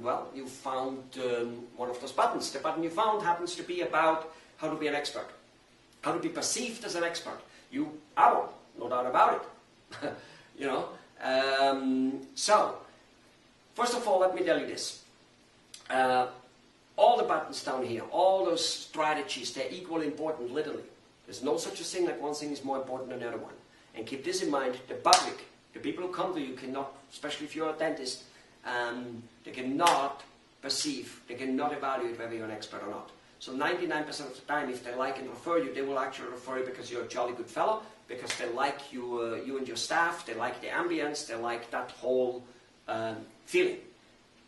well, you found one of those buttons. The button you found happens to be about how to be an expert, how to be perceived as an expert. You are one, no doubt about it. You know. So, first of all, let me tell you this. All the buttons down here, all those strategies, they're equally important, literally. There's no such a thing like one thing is more important than the other one. And keep this in mind, the public, the people who come to you cannot, especially if you're a dentist, they cannot perceive, they cannot evaluate whether you're an expert or not. So 99% of the time, if they like and refer you, they will actually refer you because you're a jolly good fellow, because they like you, you and your staff, they like the ambience, they like that whole feeling.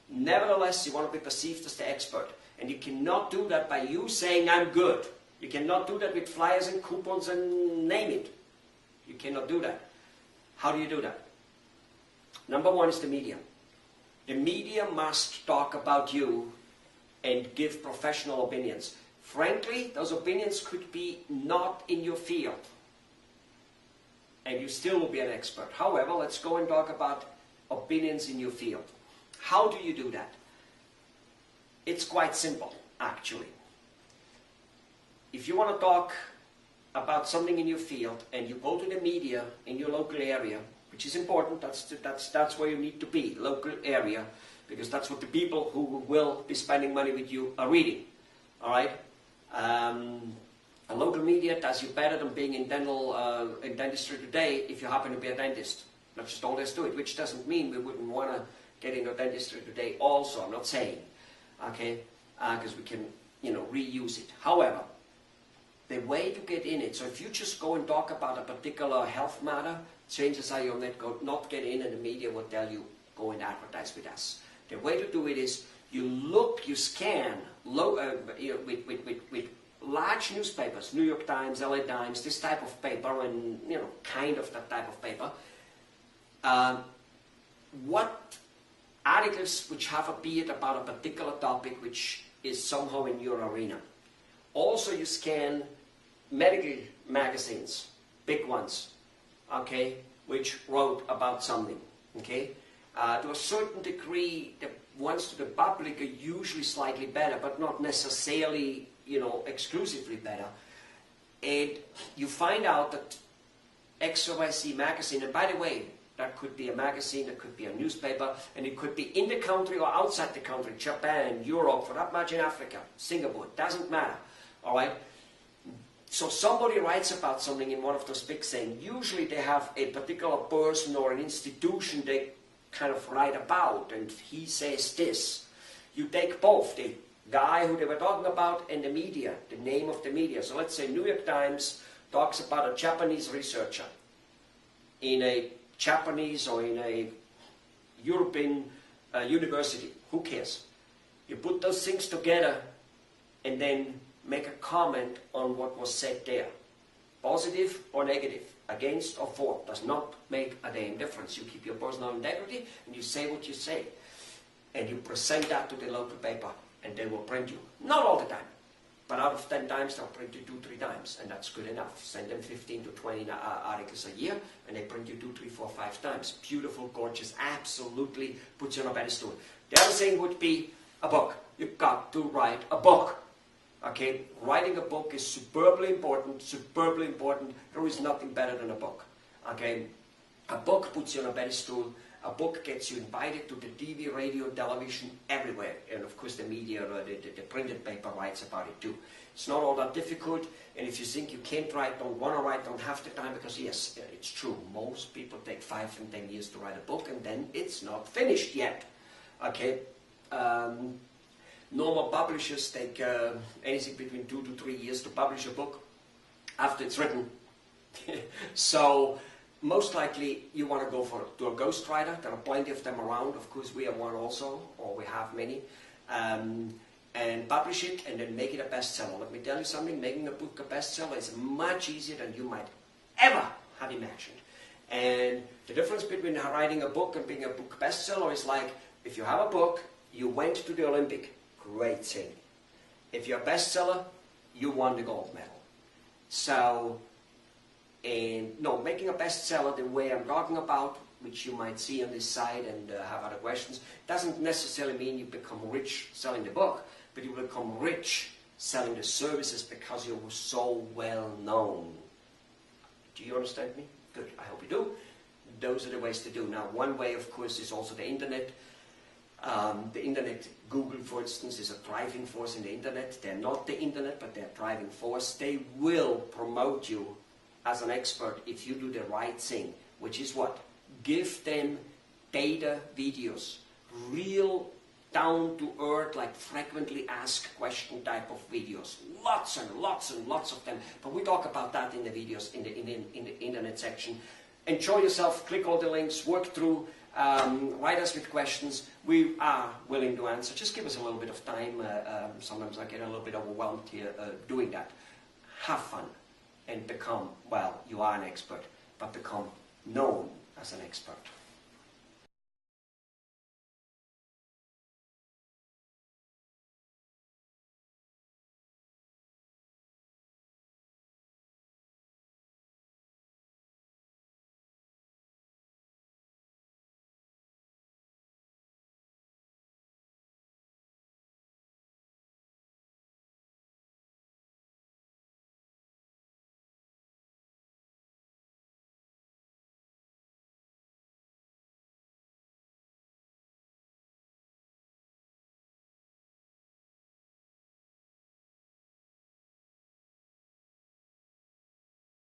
Nevertheless, you want to be perceived as the expert. And you cannot do that by you saying, I'm good. You cannot do that with flyers and coupons and name it. You cannot do that. How do you do that? Number one is the media. The media must talk about you and give professional opinions. Frankly, those opinions could be not in your field. And you still will be an expert. However, let's go and talk about opinions in your field. How do you do that? It's quite simple, actually. If you want to talk about something in your field and you go to the media in your local area, which is important, that's where you need to be, local area, because that's what the people who will be spending money with you are reading. All right? A local media does you better than being in dentistry today if you happen to be a dentist. That's just all there is to it, which doesn't mean we wouldn't want to get into dentistry today also, I'm not saying. Okay? Because we can, you know, reuse it. However, the way to get in it, so if you just go and talk about a particular health matter, chances are you'll not get in and the media will tell you, go and advertise with us. The way to do it is, you scan with large newspapers, New York Times, LA Times, this type of paper, and, you know, kind of that type of paper, what articles which have appeared about a particular topic which is somehow in your arena. Also, you scan medical magazines, big ones, okay, which wrote about something, okay. To a certain degree, the ones to the public are usually slightly better, but not necessarily, you know, exclusively better. And you find out that XYZ magazine, and by the way, that could be a magazine, that could be a newspaper, and it could be in the country or outside the country, Japan, Europe, for that much in Africa, Singapore, it doesn't matter, all right? So somebody writes about something in one of those big things. Usually they have a particular person or an institution they kind of write about, and he says this. You take both, the guy who they were talking about and the media, the name of the media. So let's say New York Times talks about a Japanese researcher in a Japanese or in a European university. Who cares? You put those things together and then make a comment on what was said there. Positive or negative, against or for, does not make a damn difference. You keep your personal integrity and you say what you say. And you present that to the local paper and they will print you. Not all the time, but out of 10 times they'll print you 2-3 times, and that's good enough. Send them 15 to 20 articles a year and they print you 2, 3, 4, 5 times. Beautiful, gorgeous, absolutely puts you on a pedestal. The other thing would be a book. You've got to write a book. Okay, writing a book is superbly important, superbly important. There is nothing better than a book. Okay, a book puts you on a pedestal. A book gets you invited to the TV, radio, television, everywhere. And of course the media, the printed paper writes about it too. It's not all that difficult. And if you think you can't write, don't want to write, don't have the time, because yes, it's true. Most people take 5 and 10 years to write a book and then it's not finished yet. Okay. Normal publishers take anything between 2 to 3 years to publish a book after it's written. So most likely you want to go to a ghostwriter. There are plenty of them around. Of course we have one also, or we have many. And publish it and then make it a bestseller. Let me tell you something, making a book a bestseller is much easier than you might ever have imagined. And the difference between writing a book and being a book bestseller is like, if you have a book, you went to the Olympic. Great thing. If you're a bestseller, you won the gold medal. So, and no, making a bestseller the way I'm talking about which you might see on this site and have other questions, doesn't necessarily mean you become rich selling the book, but you become rich selling the services because you're so well known. Do you understand me? Good, I hope you do. Those are the ways to do. Now, one way, of course, is also the internet. The internet, Google, for instance, is a driving force in the internet. They're not the internet, but they're a driving force. They will promote you as an expert if you do the right thing, which is what? Give them data videos, real down-to-earth, like frequently asked question type of videos. Lots and lots and lots of them. But we talk about that in the videos in the internet section. Enjoy yourself, click all the links, work through, write us with questions. We are willing to answer. Just give us a little bit of time. Sometimes I get a little bit overwhelmed here doing that. Have fun and become, well, you are an expert, but become known as an expert.